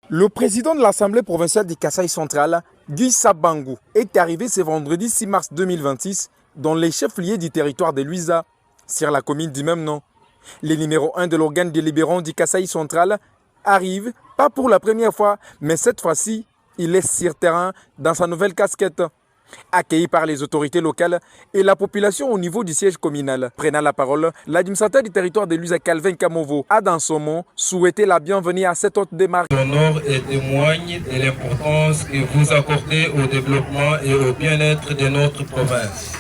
Le président de l'Assemblée provinciale du Kasaï central, Guy Sabangou, est arrivé ce vendredi 6 mars 2026 dans les chefs-lieux du territoire de Luisa, sur la commune du même nom. Le numéro 1 de l'organe délibérant du Kasaï central arrive, pas pour la première fois, mais cette fois-ci, il est sur terrain dans sa nouvelle casquette. Accueilli par les autorités locales et la population au niveau du siège communal. Prenant la parole, l'administrateur du territoire de Luisa, Calvin Kamovo, a dans son mot souhaité la bienvenue à cette haute démarche. Honore et témoigne de l'importance que vous accordez au développement et au bien-être de notre province.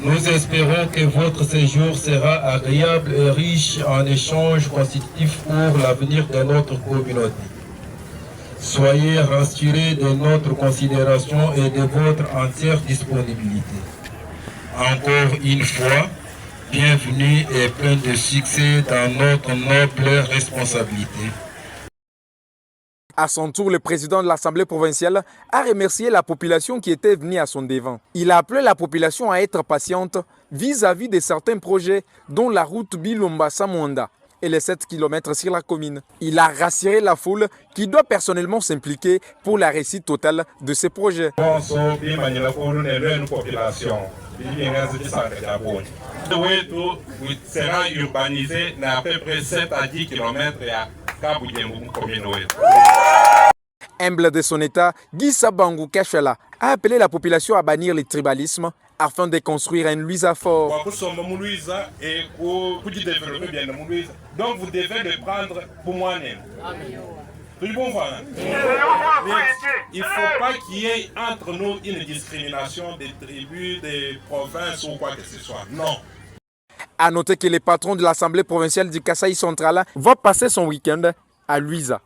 Nous espérons que votre séjour sera agréable et riche en échanges constitutifs pour l'avenir de notre communauté. Soyez rassurés de notre considération et de votre entière disponibilité. Encore une fois, bienvenue et plein de succès dans notre noble responsabilité. À son tour, le président de l'Assemblée provinciale a remercié la population qui était venue à son devant. Il a appelé la population à être patiente vis-à-vis de certains projets, dont la route Bilomba-Samouanda et les 7 km sur la commune. Il a rassuré la foule qui doit personnellement s'impliquer pour la réussite totale de ces projets. Sera urbanisé à peu près 7 à 10 km à Humble de son état, Guy Sabangou Kachala a appelé la population à bannir le tribalisme afin de construire un Luisa fort. Donc vous devez le prendre pour moi-même. Il ne faut pas qu'il y ait entre nous une discrimination des tribus, des provinces ou quoi que ce soit. Non. A noter que le patron de l'Assemblée provinciale du Kasaï central va passer son week-end à Luisa.